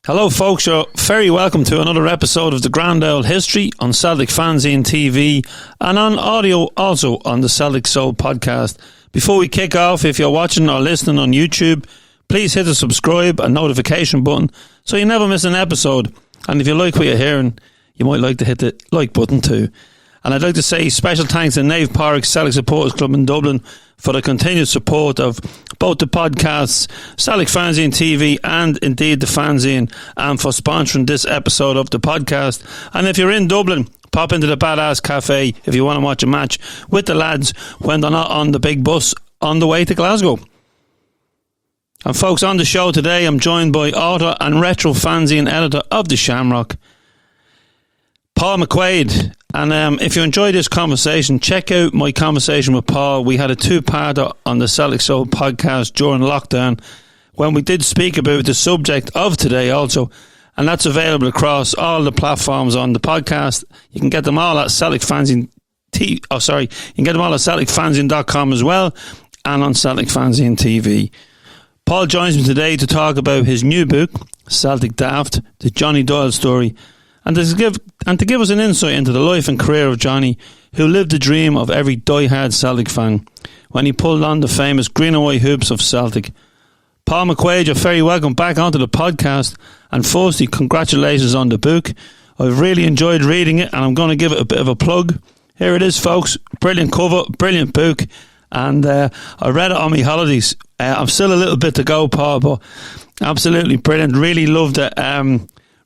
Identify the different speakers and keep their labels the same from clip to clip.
Speaker 1: Hello folks, you're very welcome to another episode of the Grand Auld History on Celtic Fanzine TV and on audio also on the Celtic Soul podcast. Before we kick off, if you're watching or listening on YouTube, please hit the subscribe and notification button so you never miss an episode. And if you like what you're hearing, you might like to hit the like button too. And I'd like to say special thanks to Nave Park Celtic Supporters Club in Dublin for the continued support of both the podcasts, Celtic Fanzine TV and indeed the Fanzine, and for sponsoring this episode of the podcast. And if you're in Dublin, pop into the Badass Cafe if you want to watch a match with the lads when they're not on the big bus on the way to Glasgow. And folks, on the show today I'm joined by author and retro fanzine editor of the Shamrock, Paul McQuade. And if you enjoyed this conversation, check out my conversation with Paul. We had a two-parter on the Celtic Soul podcast during lockdown when we did speak about the subject of today also, and that's available across all the platforms on the podcast. You can get them all at Celtic Fanzine you can get them all at CelticFanzine.com as well, and on Celtic Fanzine TV. Paul joins me today to talk about his new book, Celtic Daft, the Johnny Doyle story, and to give us an insight into the life and career of Johnny, who lived the dream of every die-hard Celtic fan when he pulled on the famous green and white hoops of Celtic. Paul McQuade, you're very welcome back onto the podcast, and firstly, congratulations on the book. I've really enjoyed reading it, and I'm going to give it a bit of a plug. Here it is, folks. Brilliant cover, brilliant book, and I read it on my holidays. I'm still a little bit to go, Paul, but absolutely brilliant. Really loved it.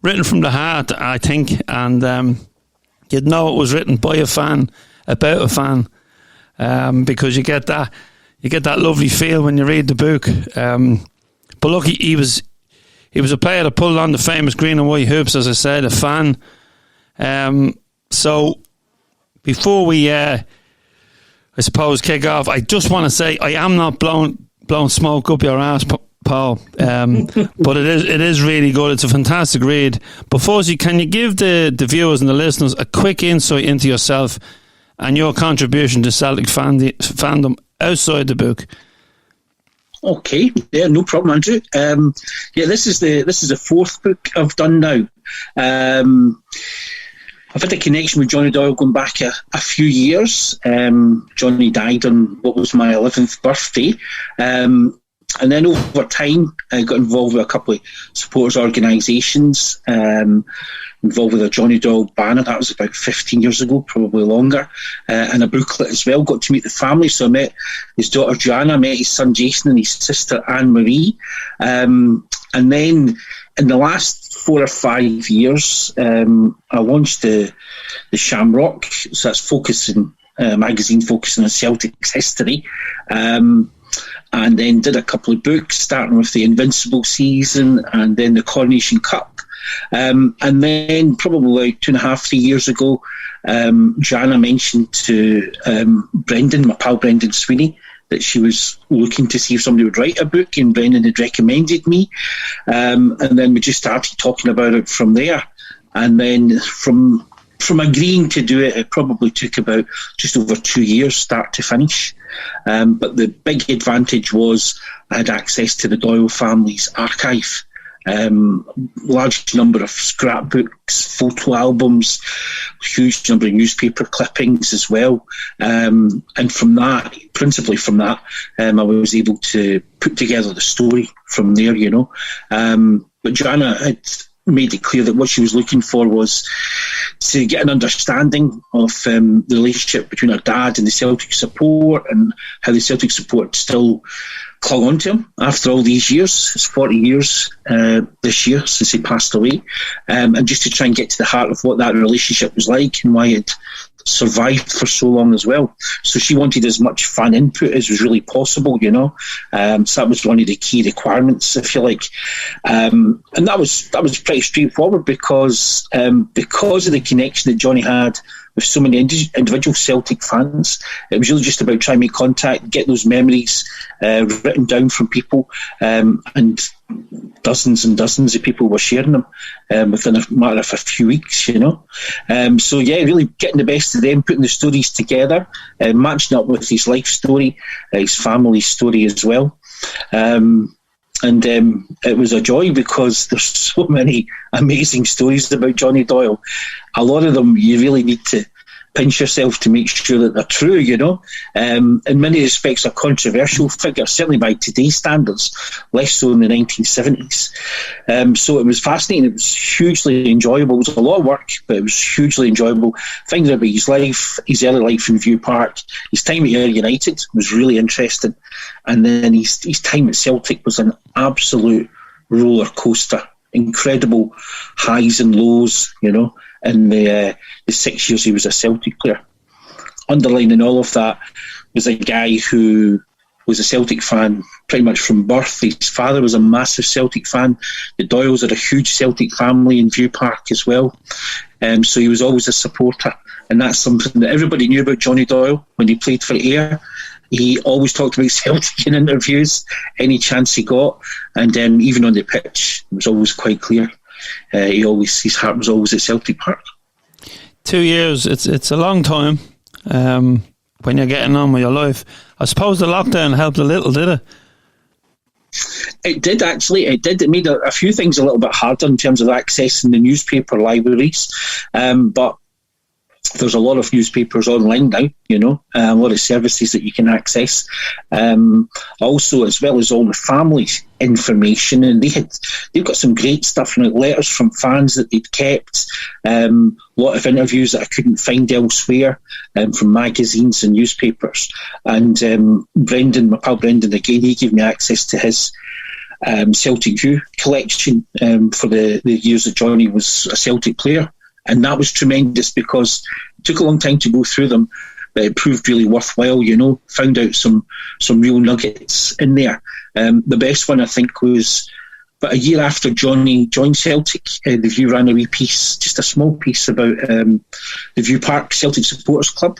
Speaker 1: Written from the heart, I think, and you'd know it was written by a fan, about a fan, because you get that lovely feel when you read the book. But look, he was a player that pulled on the famous green and white hoops, as I said, a fan. So before we, I suppose, kick off, I just want to say I am not blowing smoke up your ass, Paul, but it is really good. It's a fantastic read. But firstly, can you give the viewers and the listeners a quick insight into yourself and your contribution to Celtic fandom outside the book?
Speaker 2: Okay, yeah, no problem, Andrew. This is the fourth book I've done now. I've had a connection with Johnny Doyle going back a few years. Johnny died on what was my 11th birthday. And then over time, I got involved with a couple of supporters organisations, involved with a Johnny Doyle banner. That was about 15 years ago, probably longer, and a booklet as well. Got to meet the family. So I met his daughter Joanna, met his son Jason and his sister Anne-Marie. And then in the last 4 or 5 years, I launched the Shamrock. So that's magazine focusing on Celtic's history. And then did a couple of books, starting with the Invincible season and then the Coronation Cup. And then probably like 2.5, 3 years ago, Joanna mentioned to Brendan, my pal Brendan Sweeney, that she was looking to see if somebody would write a book, and Brendan had recommended me. And then we just started talking about it from there. And then from agreeing to do it, it probably took about just over 2 years, start to finish. But the big advantage was I had access to the Doyle family's archive. Large number of scrapbooks, photo albums, huge number of newspaper clippings as well. And principally from that, I was able to put together the story from there, you know. But Joanna had made it clear that what she was looking for was to get an understanding of the relationship between her dad and the Celtic support, and how the Celtic support still clung on to him after all these years. It's 40 years this year since he passed away, and just to try and get to the heart of what that relationship was like and why it survived for so long as well. So she wanted as much fan input as was really possible, you know. So that was one of the key requirements, if you like. And that was pretty straightforward because of the connection that Johnny had with so many individual Celtic fans. It was really just about trying to make contact, get those memories written down from people, and dozens and dozens of people were sharing them within a matter of a few weeks, you know. So yeah, really getting the best of them, putting the stories together, matching up with his life story, his family story as well. And it was a joy because there's so many amazing stories about Johnny Doyle. A lot of them you really need to pinch yourself to make sure that they're true, you know. In many respects, a controversial figure, certainly by today's standards, less so in the 1970s. So it was fascinating. It was hugely enjoyable. It was a lot of work, but it was hugely enjoyable. Finding out about his life, his early life in View Park, his time at Ayr United was really interesting. And then his time at Celtic was an absolute roller coaster. Incredible highs and lows, you know, in the 6 years he was a Celtic player. Underlining all of that was a guy who was a Celtic fan pretty much from birth. His father was a massive Celtic fan. The Doyles are a huge Celtic family in View Park as well. So he was always a supporter. And that's something that everybody knew about Johnny Doyle when he played for Ayr. He always talked about Celtic in interviews, any chance he got. And even on the pitch, it was always quite clear. His heart was always at Celtic Park.
Speaker 1: 2 years, it's a long time when you're getting on with your life. I suppose the lockdown helped a little, did it?
Speaker 2: It did, actually. It did. It made a few things a little bit harder in terms of accessing the newspaper libraries. But there's a lot of newspapers online now, you know, a lot of services that you can access. Also, as well as all the family information, and they've got some great stuff, you know, letters from fans that they'd kept, a lot of interviews that I couldn't find elsewhere, from magazines and newspapers. And Brendan, my pal Brendan, again, he gave me access to his Celtic View collection for the years that Johnny was a Celtic player. And that was tremendous because it took a long time to go through them, but it proved really worthwhile, you know, found out some real nuggets in there. The best one, I think, was about a year after Johnny joined Celtic, the View ran a wee piece, just a small piece about the View Park Celtic Supporters Club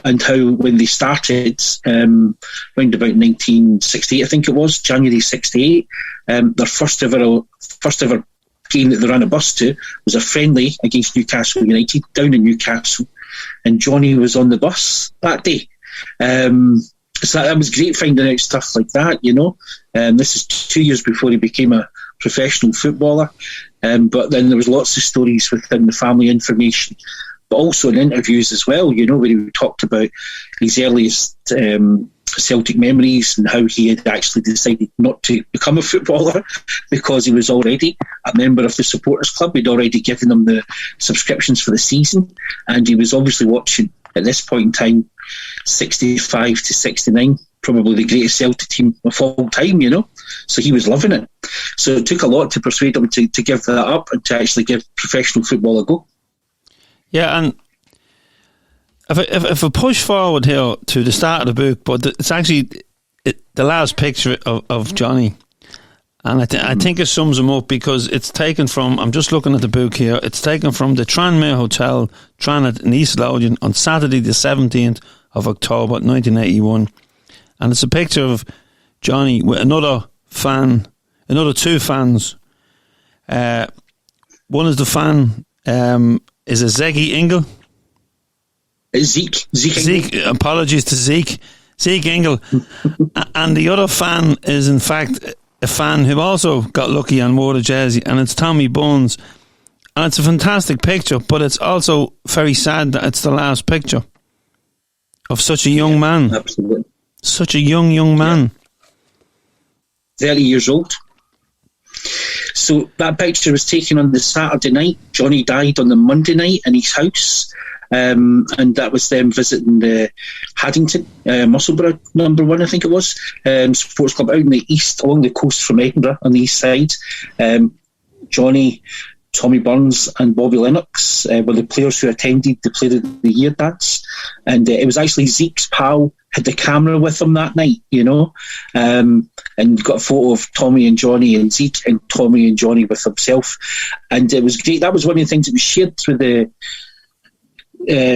Speaker 2: and how when they started, around about 1968, I think it was, January 68, their first ever game that they ran a bus to was a friendly against Newcastle United down in Newcastle, and Johnny was on the bus that day. So that was great finding out stuff like that, you know. This is 2 years before he became a professional footballer, but then there was lots of stories within the family information, but also in interviews as well, you know, where he talked about his earliest Celtic memories and how he had actually decided not to become a footballer because he was already a member of the supporters club. He'd already given them the subscriptions for the season, and he was obviously watching at this point in time 65 to 69, probably the greatest Celtic team of all time, you know, so he was loving it. So it took a lot to persuade him to give that up and to actually give professional football a go.
Speaker 1: Yeah, and If I push forward here to the start of the book, but it's actually the last picture of Johnny, and I think it sums him up because it's taken from, I'm just looking at the book here, it's taken from the Tranmere Hotel, Tranmere in East Lothian on Saturday the 17th of October 1981, and it's a picture of Johnny with another two fans. One is the fan is a Ziggy Ingle.
Speaker 2: Zeke.
Speaker 1: Apologies to Zeke Ingle. And the other fan is in fact a fan who also got lucky and wore the jersey, and it's Tommy Bones. And it's a fantastic picture, but it's also very sad that it's the last picture of such a young man.
Speaker 2: Absolutely.
Speaker 1: Such a young man.
Speaker 2: 30 years old. So that picture was taken on the Saturday night. Johnny died on the Monday night in his house. And that was them visiting the Haddington, Musselburgh number 1, I think it was, sports club out in the east, along the coast from Edinburgh on the east side. Johnny, Tommy Burns and Bobby Lennox were the players who attended the Player of the Year dance. And it was actually Zeke's pal had the camera with him that night, you know, and got a photo of Tommy and Johnny and Zeke and Tommy and Johnny with himself. And it was great. That was one of the things that was shared through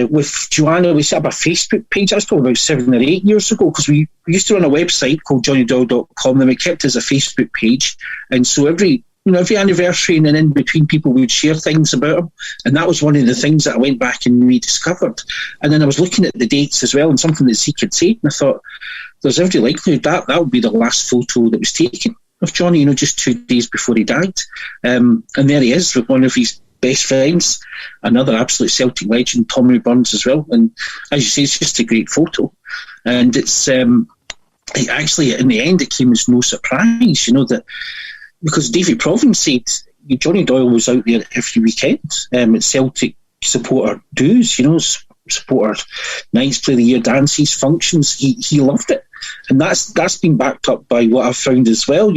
Speaker 2: with Joanna. We set up a Facebook page. That was probably about 7 or 8 years ago, because we used to run a website called johnnydoyle.com, and we kept as a Facebook page. And so every anniversary and then in between, people would share things about him. And that was one of the things that I went back and rediscovered. And then I was looking at the dates as well, and something that Zeke had said, and I thought, there's every likelihood that would be the last photo that was taken. of Johnny, just 2 days before he died. And there he is with one of his best friends, another absolute Celtic legend, Tommy Burns as well. And as you say, it's just a great photo. And it's actually, in the end, it came as no surprise, that because David Province said Johnny Doyle was out there every weekend at Celtic supporter dues, supporter nights, play of the year dances, functions. He loved it. And that's been backed up by what I've found as well.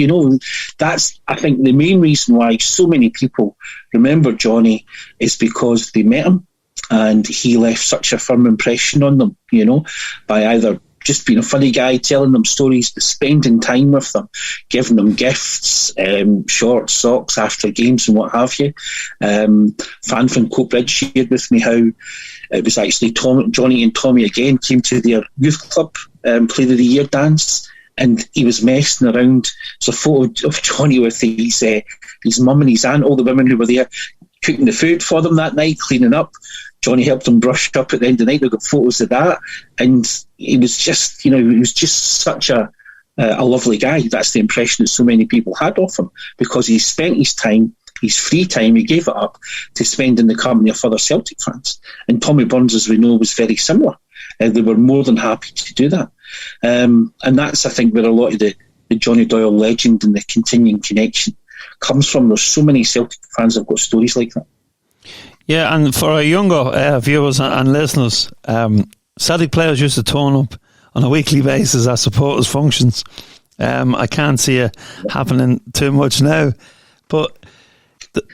Speaker 2: That's, I think, the main reason why so many people remember Johnny is because they met him and he left such a firm impression on them, by either just being a funny guy, telling them stories, spending time with them, giving them gifts, shorts, socks after games and what have you. Fan from Coatbridge shared with me how it was actually Johnny and Tommy again came to their youth club play of the year dance, and he was messing around. There's a photo of Johnny with his mum and his aunt, all the women who were there, cooking the food for them that night, cleaning up. Johnny helped them brush up at the end of the night. They've got photos of that. And he was just, he was just such a lovely guy. That's the impression that so many people had of him, because he spent his time, his free time, he gave it up to spend in the company of other Celtic fans. And Tommy Burns, as we know, was very similar. They were more than happy to do that. And that's, I think, where a lot of the Johnny Doyle legend and the continuing connection comes from. There's so many Celtic fans that have got stories like that.
Speaker 1: Yeah, and for our younger viewers and listeners, Celtic players used to turn up on a weekly basis at supporters' functions. I can't see it happening too much now. But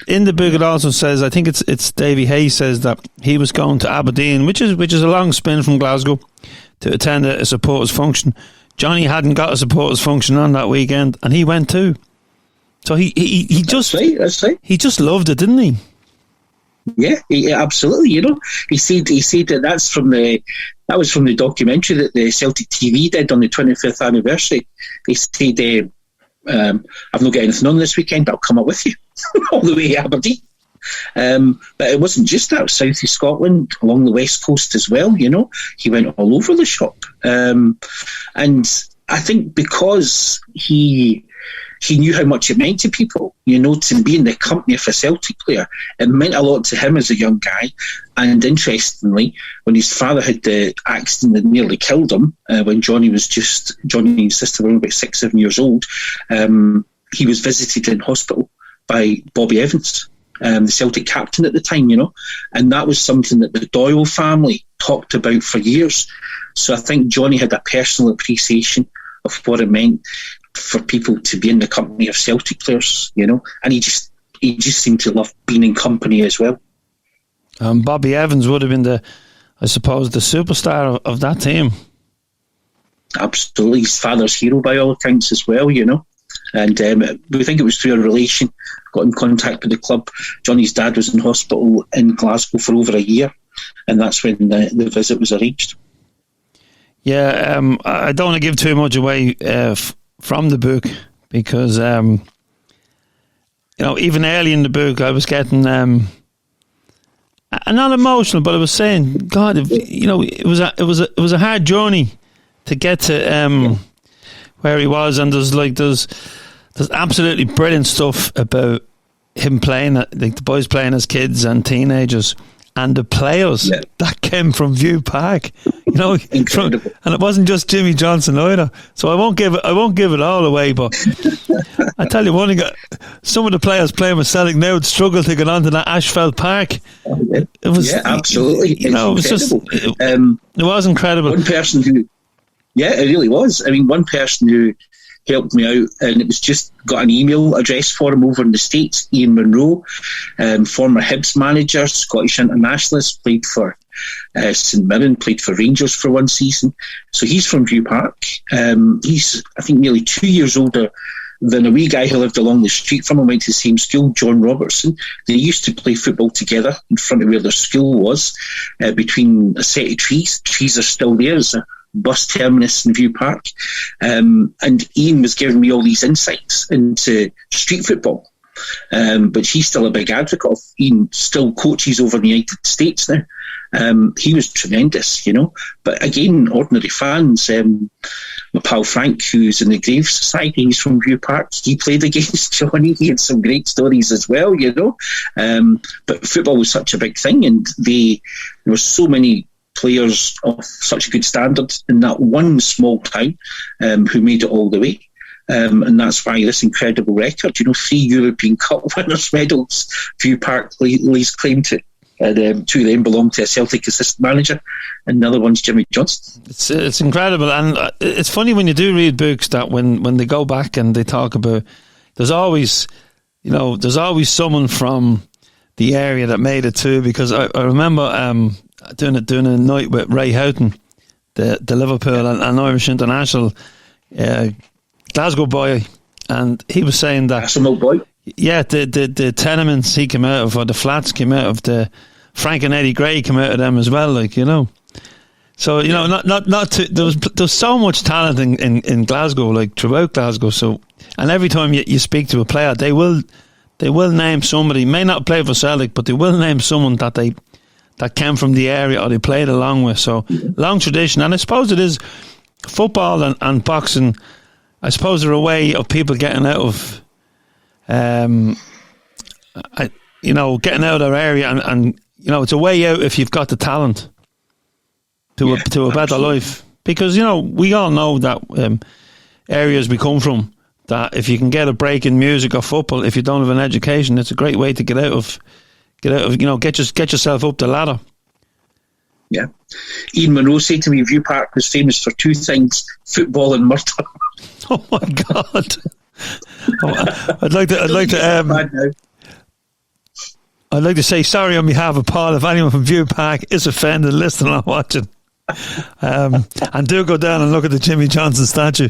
Speaker 1: in the book it also says, I think it's Davy Hay says that he was going to Aberdeen, which is a long spin from Glasgow, to attend a supporters' function. Johnny hadn't got a supporters' function on that weekend, and he went too. So he just
Speaker 2: that's right.
Speaker 1: He just loved it, didn't he?
Speaker 2: Yeah, absolutely. He said that was from the documentary that the Celtic TV did on the 25th anniversary. He said, "I've not got anything on this weekend, but I'll come up with you all the way to Aberdeen." But it wasn't just that. South of Scotland, along the west coast as well. He went all over the shop, and I think because he knew how much it meant to people, to be in the company of a Celtic player. It meant a lot to him as a young guy. And interestingly, when his father had the accident that nearly killed him, when Johnny and his sister were about 6-7 years old, he was visited in hospital by Bobby Evans, the Celtic captain at the time, and that was something that the Doyle family talked about for years. So I think Johnny had a personal appreciation of what it meant for people to be in the company of Celtic players, and he just seemed to love being in company as well.
Speaker 1: Bobby Evans would have been the superstar of that team.
Speaker 2: Absolutely, his father's hero by all accounts as well, And we think it was through a relation, got in contact with the club. Johnny's dad was in hospital in Glasgow for over a year, and that's when the visit was arranged.
Speaker 1: Yeah, I don't want to give too much away from the book, because even early in the book I was getting not emotional, but I was saying, God, it was a hard journey to get to where he was, and there's absolutely brilliant stuff about him playing, like the boys playing as kids and teenagers, and the players that came from View Park,
Speaker 2: Incredible.
Speaker 1: And it wasn't just Jimmy Johnson either. So I won't give it all away, but I tell you one thing: some of the players playing with Celtic now would struggle to get onto that Ashfield Park.
Speaker 2: It was, absolutely.
Speaker 1: It was just, it was incredible.
Speaker 2: One person who, it really was. I mean, one person who helped me out, and it was just got an email address for him over in the States, Ian Munro, former Hibs manager, Scottish internationalist, played for St Mirren, played for Rangers for one season. So he's from View Park. He's, I think, nearly 2 years older than a wee guy who lived along the street from him, went to the same school, John Robertson. They used to play football together in front of where their school was, between a set of trees. Trees are still there. There's a bus terminus in View Park. And Ian was giving me all these insights into street football. But he's still a big advocate of. Ian still coaches over in the United States now. He was tremendous, But again, ordinary fans, my pal Frank, who's in the Grave Society, he's from View Park, he played against Johnny. He had some great stories as well, But football was such a big thing, and there were so many players of such a good standard in that one small town who made it all the way. And that's why this incredible record, 3 European Cup winners' medals, View Park lays claim to. And 2 of them belong to a Celtic assistant manager, and the other one's Jimmy Johnson.
Speaker 1: It's incredible, and it's funny when you do read books that when they go back and they talk about, there's always someone from the area that made it too. Because I remember doing a night with Ray Houghton, the Liverpool and Irish international Glasgow boy, and he was saying that.
Speaker 2: That's an old boy.
Speaker 1: Yeah, the tenements he came out of, or the flats came out of, the Frank and Eddie Gray came out of them as well, So not to, there's so much talent in Glasgow, throughout Glasgow. So, and every time you speak to a player, they will name somebody, may not play for Celtic, but they will name someone that came from the area or they played along with. So long tradition, and I suppose it is football and boxing. I suppose they're a way of people getting out of. Getting out of their area, and it's a way out if you've got the talent to a better life. Because we all know that areas we come from, that if you can get a break in music or football, if you don't have an education, it's a great way to get yourself up the ladder.
Speaker 2: Yeah, Ian Monroe said to me, View Park was famous for 2 things: football and murder.
Speaker 1: Oh my God. I'd like to say sorry on behalf of Paul if anyone from View Park is offended, listening or watching. And do go down and look at the Jimmy Johnson statue.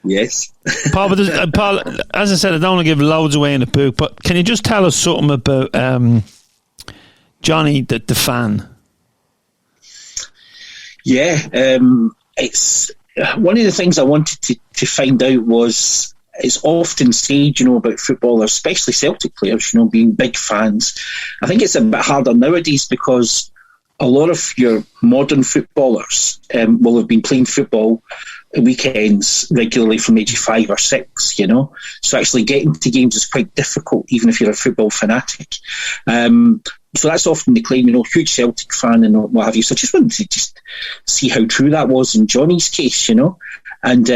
Speaker 2: Yes.
Speaker 1: Paul, Paul, as I said, I don't want to give loads away in the book, but can you just tell us something about Johnny the fan?
Speaker 2: Yeah, it's one of the things I wanted to find out was, it's often said, about footballers, especially Celtic players, being big fans. I think it's a bit harder nowadays because a lot of your modern footballers will have been playing football at weekends regularly from age 5 or 6, So actually getting to games is quite difficult, even if you're a football fanatic. So that's often the claim, huge Celtic fan and what have you. So I just wanted to just see how true that was in Johnny's case, And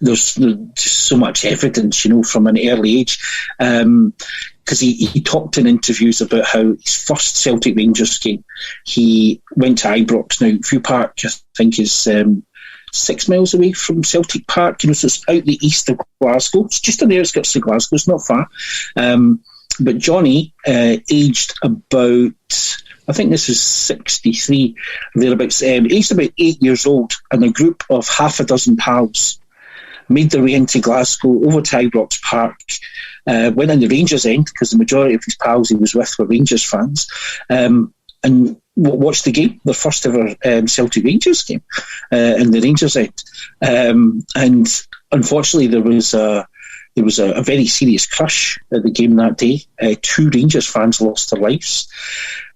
Speaker 2: there's just so much evidence, from an early age. Because he talked in interviews about how his first Celtic Rangers game, he went to Ibrox. Now, View Park, I think, is 6 miles away from Celtic Park, so it's out the east of Glasgow. It's just on the outskirts of Glasgow, it's not far. But Johnny, aged about, I think this is 63, thereabouts, aged about 8 years old, and a group of half a dozen pals made their way into Glasgow, over to Ibrox Park, went in the Rangers end, because the majority of his pals he was with were Rangers fans, and watched the game, the first ever Celtic Rangers game, in the Rangers end. And unfortunately, there was a very serious crush at the game that day. 2 Rangers fans lost their lives.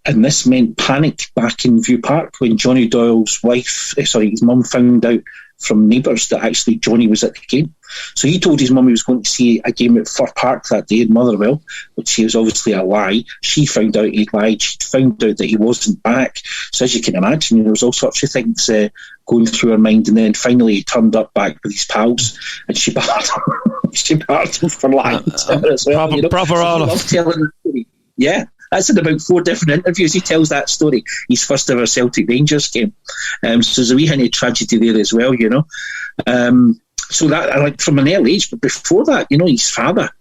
Speaker 2: And this meant panic back in View Park when Johnny Doyle's his mum found out from neighbours that actually Johnny was at the game. So he told his mum he was going to see a game at Fir Park that day in Motherwell, which was obviously a lie. She found out he lied. She found out that he wasn't back. So as you can imagine, there was all sorts of things going through her mind. And then finally he turned up back with his pals, and she barred him for lying to her as well.
Speaker 1: Proper order.
Speaker 2: Love telling the story. Yeah. That's in about 4 different interviews. He tells that story, his first ever Celtic Rangers game. So there's a wee hint of tragedy there as well, So that, from an early age, but before that, his father,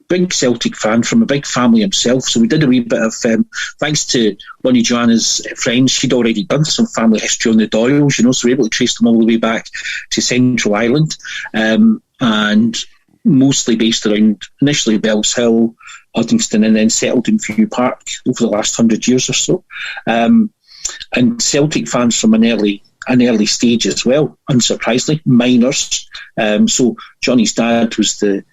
Speaker 2: big Celtic fan from a big family himself. So we did a wee bit of, thanks to one of Joanna's friends, she'd already done some family history on the Doyles, so we're able to trace them all the way back to Central Ireland, and mostly based around initially Bells Hill, Uddingston, and then settled in View Park over the last 100 years or so. And Celtic fans from an early stage as well, unsurprisingly, miners. So Johnny's dad was the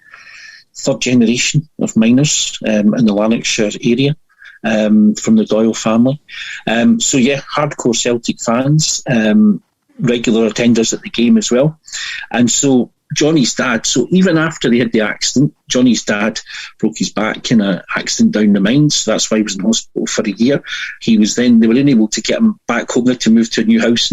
Speaker 2: 3rd generation of miners in the Lanarkshire area. from the Doyle family. So yeah, hardcore Celtic fans, regular attenders at the game as well. And so Johnny's dad, so even after they had the accident, Johnny's dad broke his back in an accident down the mines, so that's why he was in hospital for a year. They were unable to get him back home, to move to a new house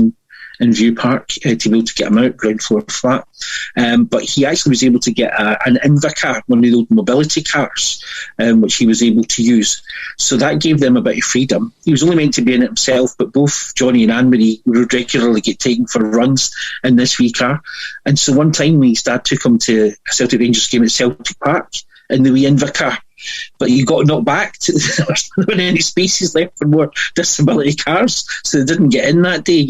Speaker 2: in View Park, to be able to get him out, ground floor flat. But he actually was able to get an Invacar, one of those mobility cars, which he was able to use. So that gave them a bit of freedom. He was only meant to be in it himself, but both Johnny and Anne-Marie would regularly get taken for runs in this wee car. And so one time his dad took him to a Celtic Rangers game at Celtic Park in the wee Invacar. But he got knocked back. There weren't any spaces left for more disability cars, so they didn't get in that day,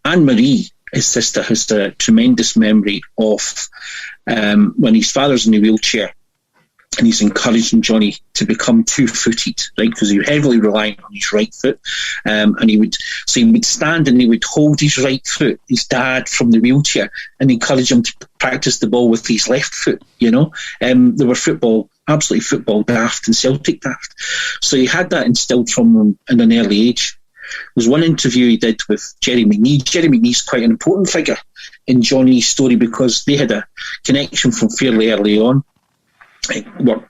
Speaker 2: Anne-Marie, his sister, has a tremendous memory of when his father's in a wheelchair and he's encouraging Johnny to become two-footed, right? Because he was heavily relying on his right foot, and he would stand and he would hold his right foot, his dad, from the wheelchair, and encourage him to practice the ball with his left foot. They were absolutely football daft and Celtic daft. So he had that instilled from him in an early age. There was one interview he did with Jerry McNee. Jerry McNee's quite an important figure in Johnny's story because they had a connection from fairly early on. It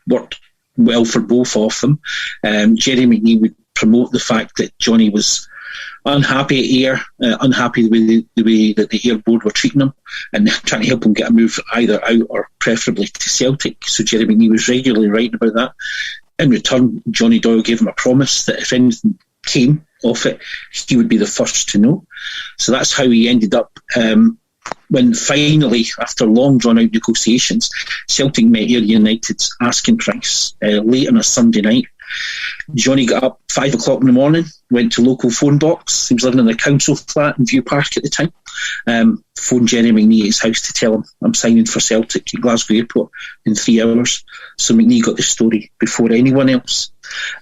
Speaker 2: worked well for both of them. Jerry McNee would promote the fact that Johnny was unhappy at Ayr, unhappy the way that the Ayr board were treating him, and trying to help him get a move either out or preferably to Celtic. So Jerry McNee was regularly writing about that. In return, Johnny Doyle gave him a promise that if anything came of it, he would be the first to know. So that's how he ended up. When finally, after long drawn-out negotiations, Celtic met Ayr United's asking price late on a Sunday night. Johnny got up 5 o'clock in the morning, went to local phone box. He was living in a council flat in View Park at the time. Phoned Jerry McNee at his house to tell him, I'm signing for Celtic at Glasgow Airport in 3 hours. So McNee got the story before anyone else.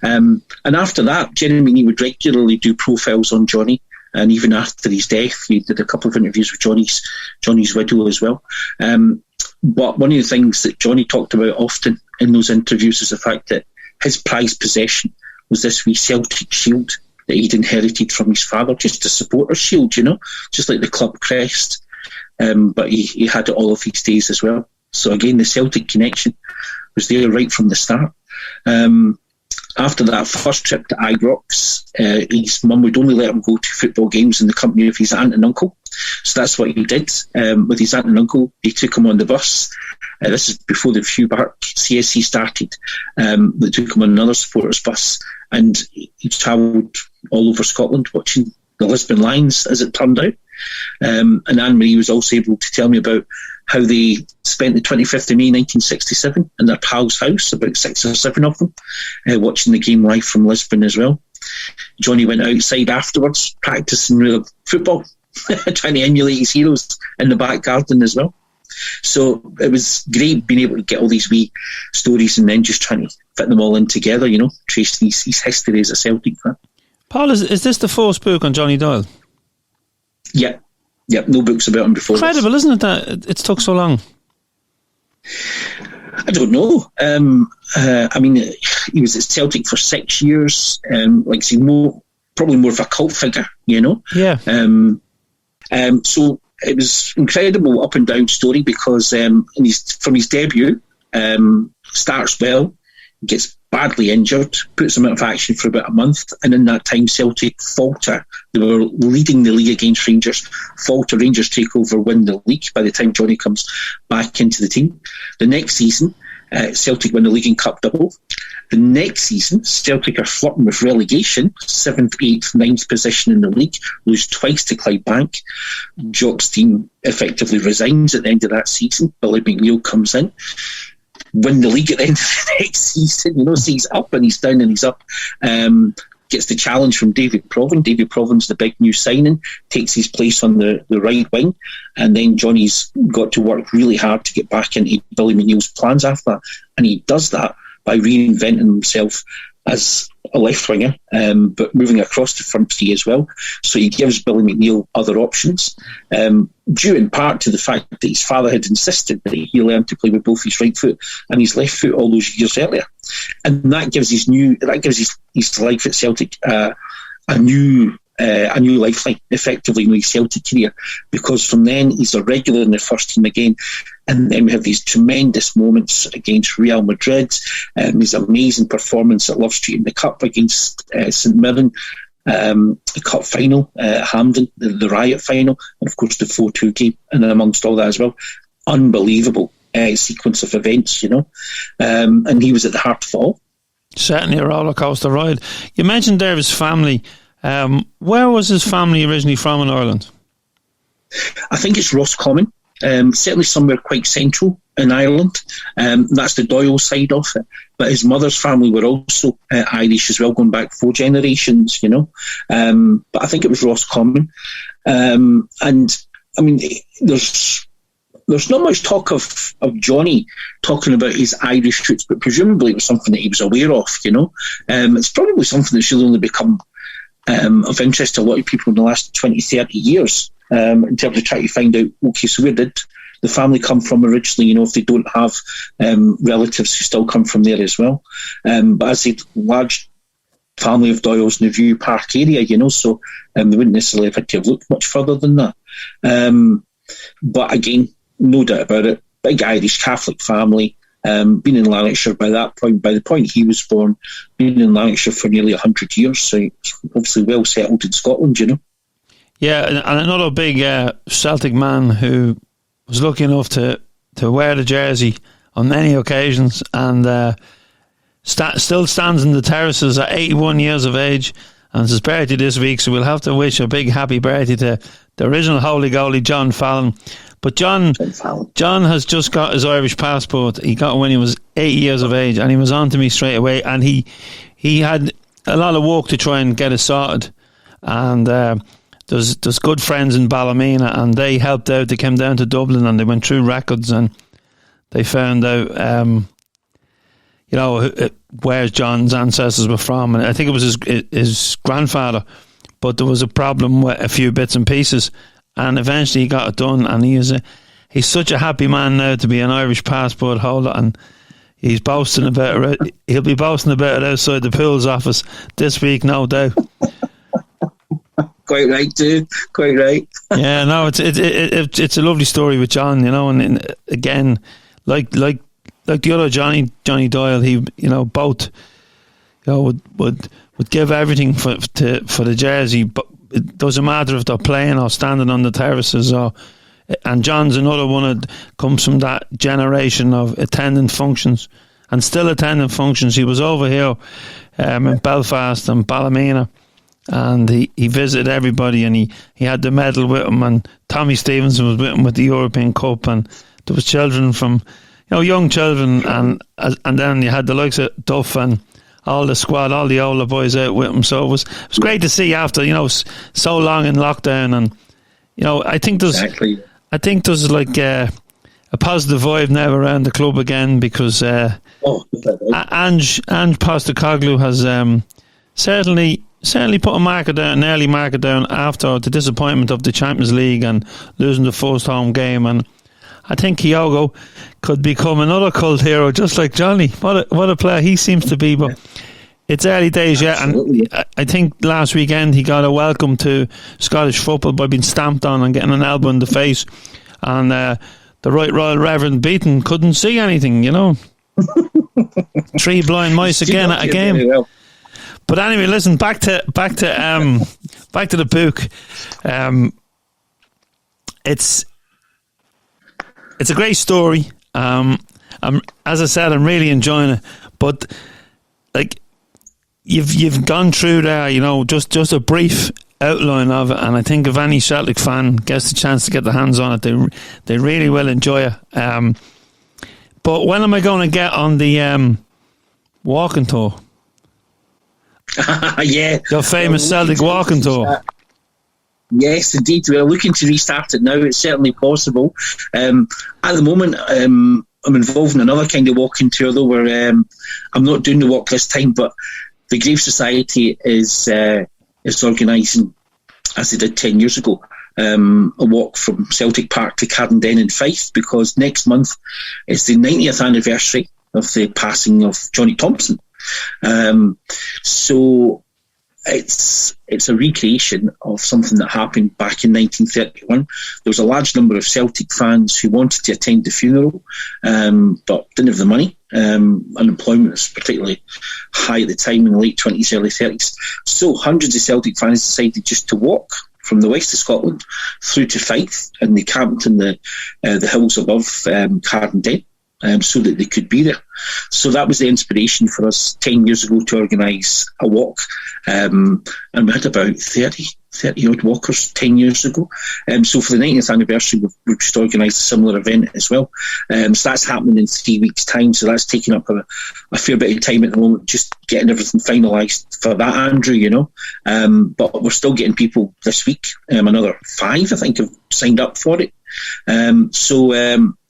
Speaker 2: And after that, Jerry McNee would regularly do profiles on Johnny. And even after his death, he did a couple of interviews with Johnny's widow as well. But one of the things that Johnny talked about often in those interviews is the fact that his prized possession was this wee Celtic shield that he'd inherited from his father, just a supporter's shield, just like the club crest. But he had it all of his days as well. So again, the Celtic connection was there right from the start. After that first trip to Ibrox, his mum would only let him go to football games in the company of his aunt and uncle. So that's what he did. With his aunt and uncle, they took him on the bus. This is before the View Park CSC started. They took him on another supporters bus, and he travelled all over Scotland watching the Lisbon Lions, as it turned out. And Anne-Marie was also able to tell me about how they spent the 25th of May 1967 in their pal's house, about 6 or 7 of them, watching the game live from Lisbon as well. Johnny went outside afterwards, practising real football, trying to emulate his heroes in the back garden as well. So it was great being able to get all these wee stories and then just trying to fit them all in together, trace his history as a Celtic fan.
Speaker 1: Paul, is this the first book on Johnny Doyle?
Speaker 2: Yeah. Yep, no books about him before.
Speaker 1: Incredible, isn't it, that it's took so long?
Speaker 2: I don't know. He was at Celtic for 6 years. Probably more of a cult figure,
Speaker 1: Yeah.
Speaker 2: So it was incredible up and down story because from his debut, starts well, gets badly injured, puts him out of action for about a month, and in that time Celtic falter. They were leading the league against Rangers, falter, Rangers take over, win the league by the time Johnny comes back into the team. The next season, Celtic win the league and cup double. The next season, Celtic are flirting with relegation, 7th, 8th, 9th position in the league, lose twice to Clydebank. Jock's team effectively resigns at the end of that season. Billy McNeill comes in, win the league at the end of the next season, so he's up and he's down and he's up. Gets the challenge from David Provan. David Provan's the big new signing, takes his place on the right wing, and then Johnny's got to work really hard to get back into Billy McNeill's plans after that, and he does that by reinventing himself as a left winger, but moving across the front three as well. So he gives Billy McNeill other options, due in part to the fact that his father had insisted that he learn to play with both his right foot and his left foot all those years earlier, and that gives his life at Celtic a new lifeline, effectively, in his Celtic career, because from then he's a regular in the first team again. And then we have these tremendous moments against Real Madrid, his amazing performance at Love Street in the Cup against St Mirren, the Cup final at Hampden, the Riot final, and of course the 4-2 game, and amongst all that as well. Unbelievable sequence of events, and he was at the heart of it all.
Speaker 1: Certainly a roller coaster ride. You mentioned there his family. Where was his family originally from in Ireland?
Speaker 2: I think it's Roscommon. Certainly somewhere quite central in Ireland. That's the Doyle side of it. But his mother's family were also Irish as well, going back 4 generations, But I think it was Roscommon. And I mean, there's not much talk of Johnny talking about his Irish roots, but presumably it was something that he was aware of, It's probably something that should only become of interest to a lot of people in the last 20, 30 years. In terms of trying to find out, okay, so where did the family come from originally, if they don't have relatives who still come from there as well. But as a large family of Doyle's in the View Park area, so they wouldn't necessarily have had to have looked much further than that. But again, no doubt about it, big Irish Catholic family, been in Lanarkshire by the point he was born, been in Lanarkshire for nearly 100 years, so he's obviously well settled in Scotland,
Speaker 1: Yeah, and another big Celtic man who was lucky enough to wear the jersey on many occasions, and still stands in the terraces at 81 years of age, and it's his birthday this week, so we'll have to wish a big happy birthday to the original holy goalie, John Fallon. But John has just got his Irish passport. He got it when he was 8 years of age, and he was on to me straight away, and he had a lot of work to try and get it sorted, and there's good friends in Ballymena, and they helped out. They came down to Dublin and they went through records, and they found out where John's ancestors were from, and I think it was his grandfather, but there was a problem with a few bits and pieces, and eventually he got it done, and he's such a happy man now to be an Irish passport holder, and he's boasting about it. He'll be boasting about it outside the Pools office this week, no doubt.
Speaker 2: Quite right, dude. Quite right.
Speaker 1: Yeah, no, it's a lovely story with John, and again, like the other Johnny Doyle, he both would give everything for the jersey, but it doesn't matter if they're playing or standing on the terraces, and John's another one that comes from that generation of attending functions and still attending functions. He was over here in Belfast and Ballymena, and he visited everybody, and he had the medal with him, and Tommy Stevenson was with him with the European Cup, and there was children from young children, and then you had the likes of Duff and all the squad, all the older boys out with him. So it was great to see after so long in lockdown, and I think there's like a positive vibe now around the club again, because Ange Postecoglou has certainly put an early marker down after the disappointment of the Champions League and losing the first home game, and I think Kyogo could become another cult hero just like Johnny. What a player he seems to be, but it's early days yet, and I think last weekend he got a welcome to Scottish football by being stamped on and getting an elbow in the face, and the Right Royal Reverend Beaton couldn't see anything, 3 blind mice again at a game. Well. But anyway, listen, back to the book. It's a great story. As I said, I'm really enjoying it. But like you've gone through there, just a brief outline of it, and I think if any Celtic fan gets the chance to get their hands on it, they really will enjoy it. But when am I going to get on the walking tour?
Speaker 2: Yeah,
Speaker 1: your famous Celtic walking tour.
Speaker 2: Yes, indeed. We're looking to restart it now. It's certainly possible. At the moment, I'm involved in another kind of walking tour, though, where I'm not doing the walk this time, but the Grave Society is organising, as they did 10 years ago, a walk from Celtic Park to Cardenden in Fife, because next month is the 90th anniversary of the passing of Johnny Thompson. So it's a recreation of something that happened back in 1931. There was a large number of Celtic fans who wanted to attend the funeral, but didn't have the money. Unemployment was particularly high at the time in the late 20s, early 30s. So hundreds of Celtic fans decided just to walk from the west of Scotland through to Fife, and they camped in the hills above Cardenden. So that they could be there. So that was the inspiration for us 10 years ago to organise a walk. And we had about 30 odd walkers 10 years ago. So for the 90th anniversary, we've just organised a similar event as well. So that's happening in 3 weeks' time. So that's taking up a fair bit of time at the moment, just getting everything finalised for that, Andrew, But we're still getting people this week. Another 5, I think, have signed up for it.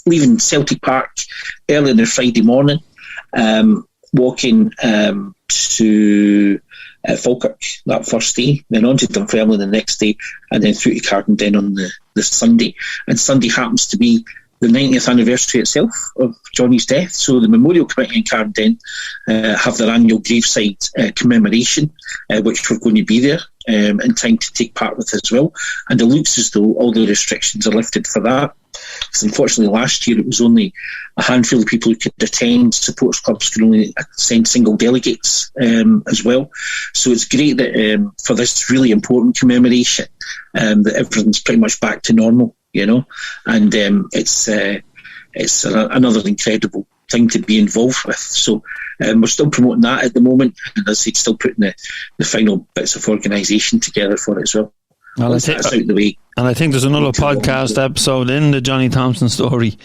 Speaker 2: Leaving Celtic Park early on the Friday morning, walking to Falkirk that first day, then on to Dunfermline the next day, and then through to Cardenden on the Sunday. And Sunday happens to be the 90th anniversary itself of Johnny's death. So the Memorial Committee in Cardenden have their annual graveside commemoration, which we're going to be there in time to take part with as well. And it looks as though all the restrictions are lifted for that. Because unfortunately last year it was only a handful of people who could attend. Supporters clubs could only send single delegates as well. So it's great that for this really important commemoration that everything's pretty much back to normal, and it's another incredible thing to be involved with. So we're still promoting that at the moment, and as I said, still putting the final bits of organisation together for it as well.
Speaker 1: Well, that's out the way. And I think there's another podcast episode in the Johnny Thompson story.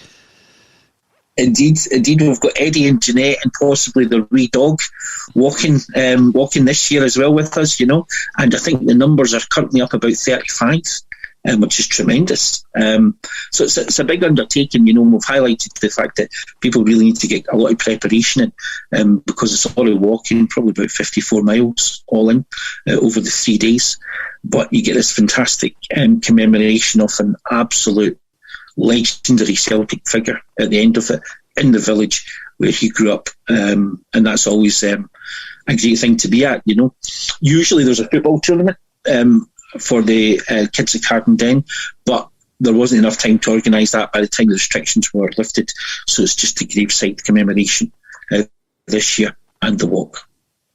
Speaker 2: Indeed, we've got Eddie and Jeanette and possibly their wee dog walking this year as well with us, and I think the numbers are currently up about 35. Which is tremendous. So it's a big undertaking, We've highlighted the fact that people really need to get a lot of preparation in, because it's a lot of walking, probably about 54 miles all in over the 3 days. But you get this fantastic commemoration of an absolute legendary Celtic figure at the end of it in the village where he grew up, and that's always a great thing to be at. Usually there's a football tournament for the kids at Cardenden, but there wasn't enough time to organise that by the time the restrictions were lifted. So it's just the graveside commemoration this year and the walk.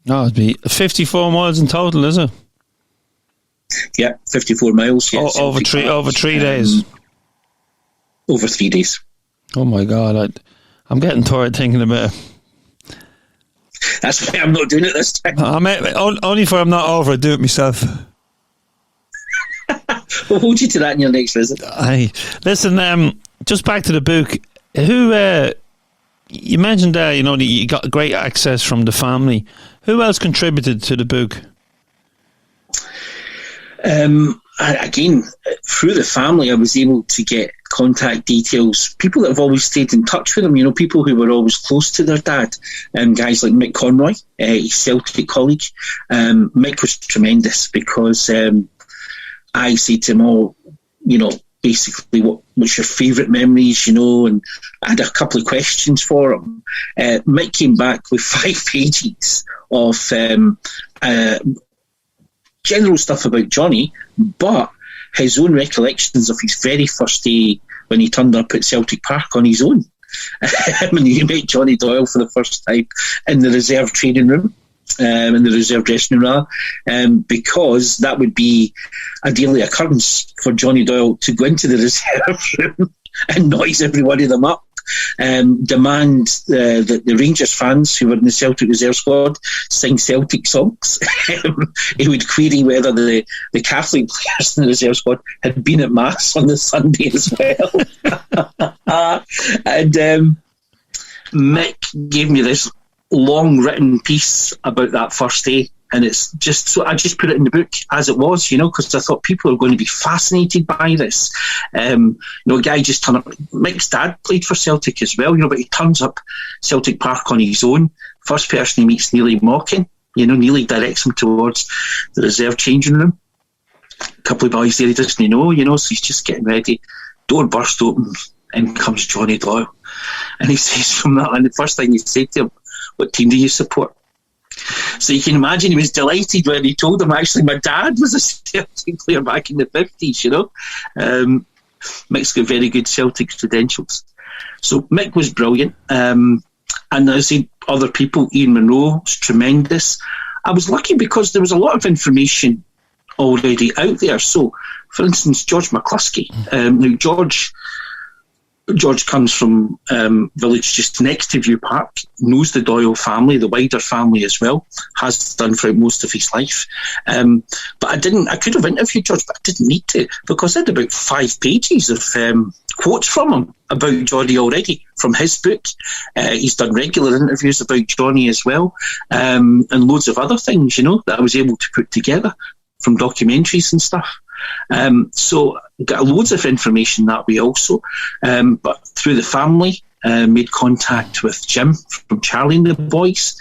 Speaker 1: No, it'd be 54 miles in total, is it?
Speaker 2: Yeah, 54 miles. Yeah,
Speaker 1: over 3 days.
Speaker 2: Over 3 days.
Speaker 1: Oh my God, I'm getting tired thinking about it.
Speaker 2: That's why I'm not doing it this time.
Speaker 1: Only for I'm not over it, do it myself.
Speaker 2: We'll hold you to that in your next visit.
Speaker 1: Listen, just back to the book. Who you mentioned there, you got great access from the family. Who else contributed to the book?
Speaker 2: Again, through the family, I was able to get contact details. People that have always stayed in touch with them, people who were always close to their dad. Guys like Mick Conroy, his Celtic colleague. Mick was tremendous because I said to him, basically what's your favourite memories, and I had a couple of questions for him. Mick came back with 5 pages of general stuff about Johnny, but his own recollections of his very first day when he turned up at Celtic Park on his own. When he met Johnny Doyle for the first time in the reserve training room. In the reserve dressing room, because that would be a daily occurrence for Johnny Doyle to go into the reserve room and noise every one of them up, demand that the Rangers fans who were in the Celtic reserve squad sing Celtic songs. He would query whether the Catholic players in the reserve squad had been at Mass on the Sunday as well. And Mick gave me this long written piece about that first day, and it's just so I just put it in the book as it was, because I thought people are going to be fascinated by this. A guy just turned up. Mick's dad played for Celtic as well, but he turns up Celtic Park on his own. First person he meets, Nearly Mocking, Nearly directs him towards the reserve changing room. A couple of boys there he doesn't know, so he's just getting ready. Door burst open, in comes Johnny Doyle. And he says from that, and the first thing he said to him, "What team do you support?" So you can imagine he was delighted when he told him, actually, my dad was a Celtic player back in the 50s, Mick's got very good Celtic credentials. So Mick was brilliant. And as I said, other people, Ian Munro was tremendous. I was lucky because there was a lot of information already out there. So, for instance, George McCluskey. Now, George comes from village just next to View Park, knows the Doyle family, the wider family as well, has done throughout most of his life. But I could have interviewed George, but I didn't need to, because I had about 5 pages of quotes from him about Johnny already, from his book. He's done regular interviews about Johnny as well, and loads of other things, that I was able to put together from documentaries and stuff. So got loads of information that way also, but through the family, made contact with Jim from Charlie and the Boys,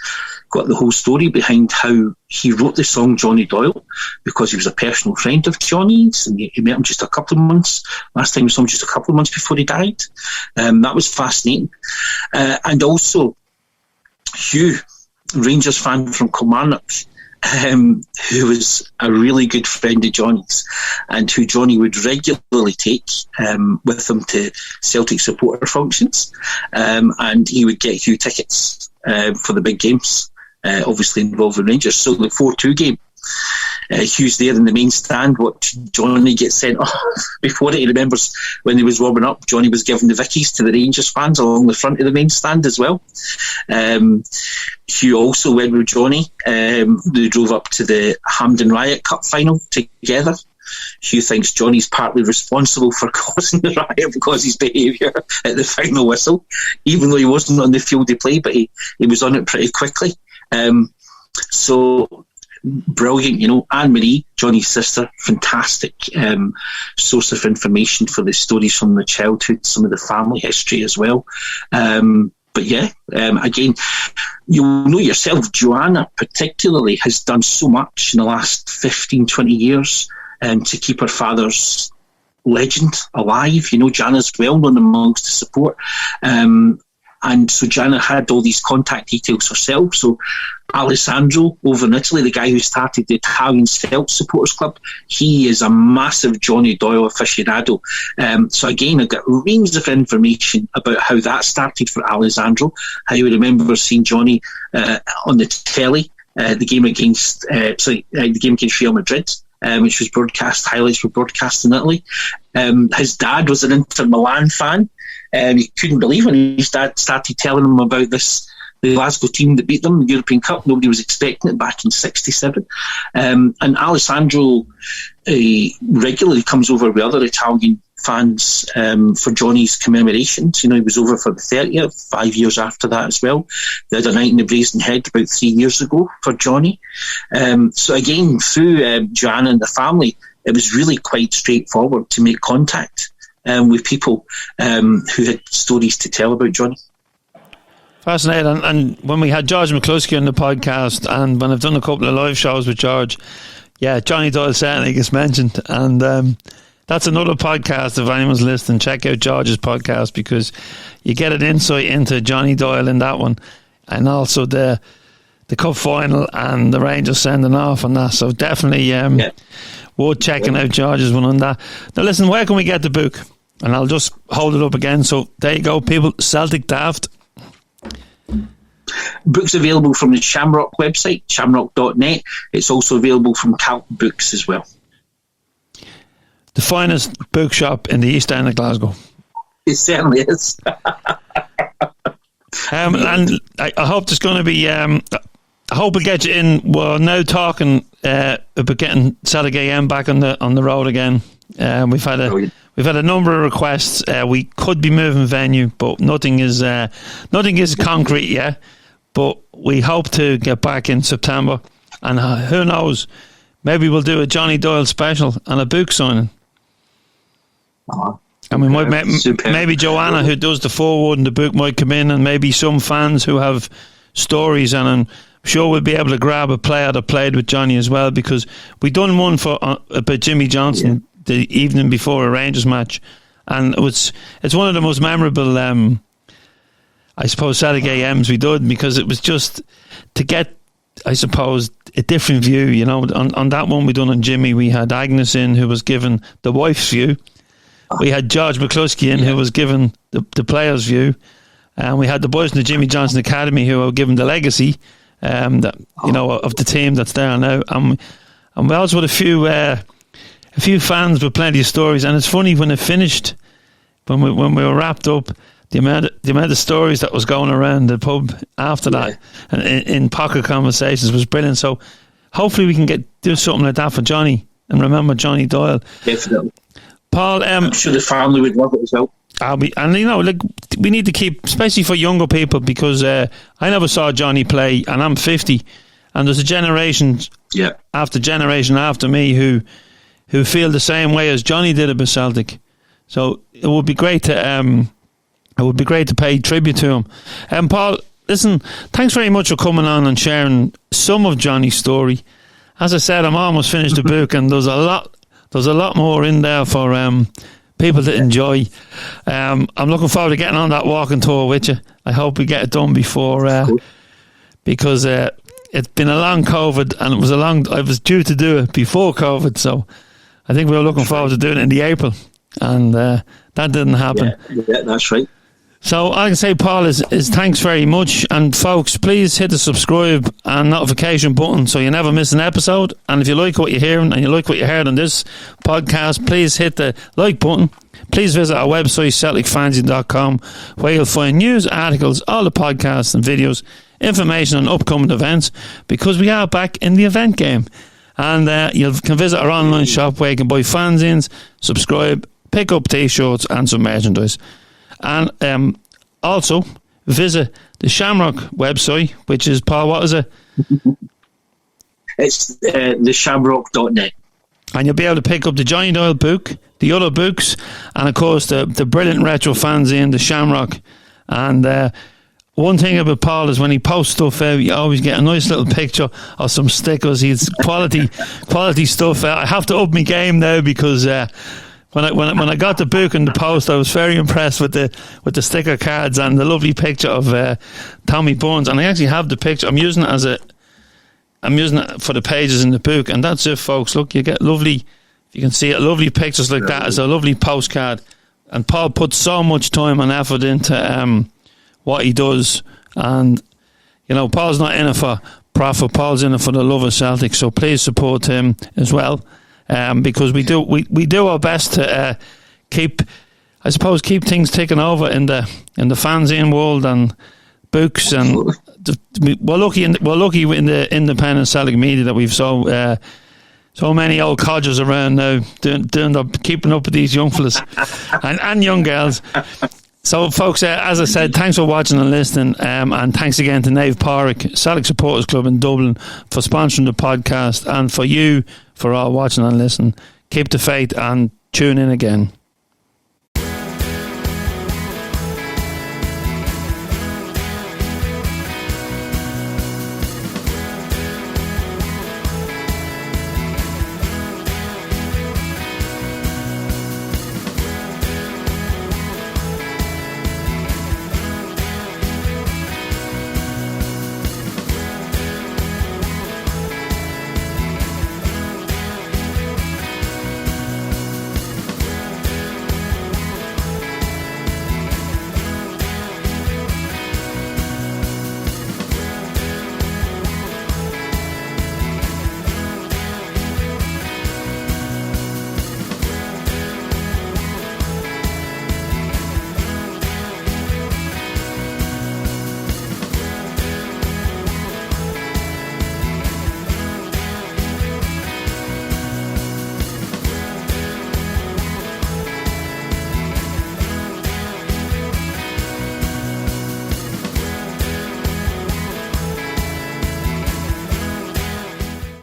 Speaker 2: got the whole story behind how he wrote the song Johnny Doyle, because he was a personal friend of Johnny's, and he met him just a couple of months, last time we saw him just a couple of months before he died. That was fascinating. And also Hugh, Rangers fan from Kilmarnock, who was a really good friend of Johnny's, and who Johnny would regularly take with him to Celtic supporter functions, and he would get Hugh tickets for the big games, obviously involving Rangers. So the 4-2 game, Hugh's there in the main stand, watching Johnny get sent off. Before it, he remembers when he was warming up, Johnny was giving the Vickies to the Rangers fans along the front of the main stand as well. Hugh also went with Johnny. They drove up to the Hampden Riot Cup final together. Hugh thinks Johnny's partly responsible for causing the riot because of his behaviour at the final whistle, even though he wasn't on the field to play, but he was on it pretty quickly. So brilliant, Anne-Marie, Johnny's sister, fantastic source of information for the stories from the childhood, some of the family history as well. But yeah, again, you'll know yourself, Joanna particularly has done so much in the last 15, 20 years to keep her father's legend alive. Jana's well known amongst the support. And so Jana had all these contact details herself. So Alessandro over in Italy, the guy who started the Italian Celtic Supporters Club, he is a massive Johnny Doyle aficionado. So again, I got reams of information about how that started for Alessandro, how he remembers seeing Johnny on the telly, the game against Real Madrid, which was broadcast, highlights were broadcast in Italy. His dad was an Inter Milan fan. He couldn't believe when his dad started telling him about the Glasgow team that beat them in the European Cup. Nobody was expecting it back in '67. And Alessandro regularly comes over with other Italian fans for Johnny's commemorations. He was over for the 30th, 5 years after that as well. They had a night in the Brazen Head about 3 years ago for Johnny. So again, through Joanna and the family, it was really quite straightforward to make contact with people who had stories to tell about Johnny.
Speaker 1: Fascinating. And when we had George McCluskey on the podcast, and when I've done a couple of live shows with George, Johnny Doyle the Celtic gets mentioned. And that's another podcast. If anyone's listening, check out George's podcast, because you get an insight into Johnny Doyle in that one, and also the cup final and the Rangers sending off and that. So definitely worth checking out George's one on that. Now listen, where can we get the book? And I'll just hold it up again. So there you go, people. Celtic Daft.
Speaker 2: Books available from the Shamrock website, shamrock.net. It's also available from Cult Books as well.
Speaker 1: The finest bookshop in the East End of Glasgow.
Speaker 2: It certainly is.
Speaker 1: And I hope there's going to be... I hope we'll get you in. We're now talking about getting Celtic AM back on the road again. We've had a number of requests. We could be moving venue, but nothing is concrete yet. But we hope to get back in September, and who knows, maybe we'll do a Johnny Doyle special and a book signing. And we might maybe Joanna, who does the foreword in the book, might come in, and maybe some fans who have stories and sure we'll be able to grab a player that played with Johnny as well, because we done one for about Jimmy Johnson the evening before a Rangers match, and it's one of the most memorable I suppose Celtic AMs we did, because it was just to get, I suppose, a different view. You know, on that one we done on Jimmy, we had Agnes in, who was given the wife's view. We had George McCluskey in, who was given the player's view, and we had the boys in the Jimmy Johnson Academy who were given the legacy, of the team that's there now. And we also had a few fans with plenty of stories. And it's funny, when it finished, when we were wrapped up, the amount of stories that was going around the pub after that, and in pocket conversations, was brilliant. So hopefully we can do something like that for Johnny, and remember Johnny Doyle.
Speaker 2: Definitely.
Speaker 1: Paul,
Speaker 2: I'm sure the family would love it as well.
Speaker 1: We need to keep, especially for younger people, because I never saw Johnny play, and I'm 50, and there's a generation after me who feel the same way as Johnny did about Celtic. So it would be great to pay tribute to him. Paul, listen, thanks very much for coming on and sharing some of Johnny's story. As I said, I'm almost finished the book, and there's a lot more in there for people to enjoy. I'm looking forward to getting on that walking tour with you. I hope we get it done before, because it's been a long COVID, and I was due to do it before COVID, so I think we were looking forward to doing it in the April, and that didn't happen.
Speaker 2: Yeah, that's right.
Speaker 1: So I can say, Paul, is thanks very much. And folks, please hit the subscribe and notification button so you never miss an episode. And if you like what you're hearing and you like what you heard on this podcast, please hit the like button. Please visit our website, CelticFanzine.com, where you'll find news, articles, all the podcasts and videos, information on upcoming events, because we are back in the event game. And you can visit our online shop where you can buy fanzines, subscribe, pick up t-shirts and some merchandise. And also visit the Shamrock website, which is, Paul, what is it?
Speaker 2: It's theshamrock.net.
Speaker 1: And you'll be able to pick up the Johnny Doyle book, the other books, and of course the brilliant retro fanzine, the Shamrock. And one thing about Paul is when he posts stuff out, you always get a nice little picture of some stickers. He's quality stuff. I have to up my game now, because when I got the book in the post, I was very impressed with the sticker cards and the lovely picture of Tommy Burns. And I actually have the picture. I'm using it for the pages in the book, and that's it, folks. Look, you get lovely, if you can see it, lovely pictures like that. It's a lovely postcard, and Paul puts so much time and effort into what he does. And Paul's not in it for profit. Paul's in it for the love of Celtic. So please support him as well. Because we do our best to keep things ticking over in the fanzine world and books, and we're lucky in the independent Celtic media that we've so many old codgers around now keeping up with these young fellas and young girls. So, folks, as I said, thanks for watching and listening, and thanks again to Nave Porrick, Celtic Supporters Club in Dublin, for sponsoring the podcast, and for you for all watching and listening. Keep the faith and tune in again.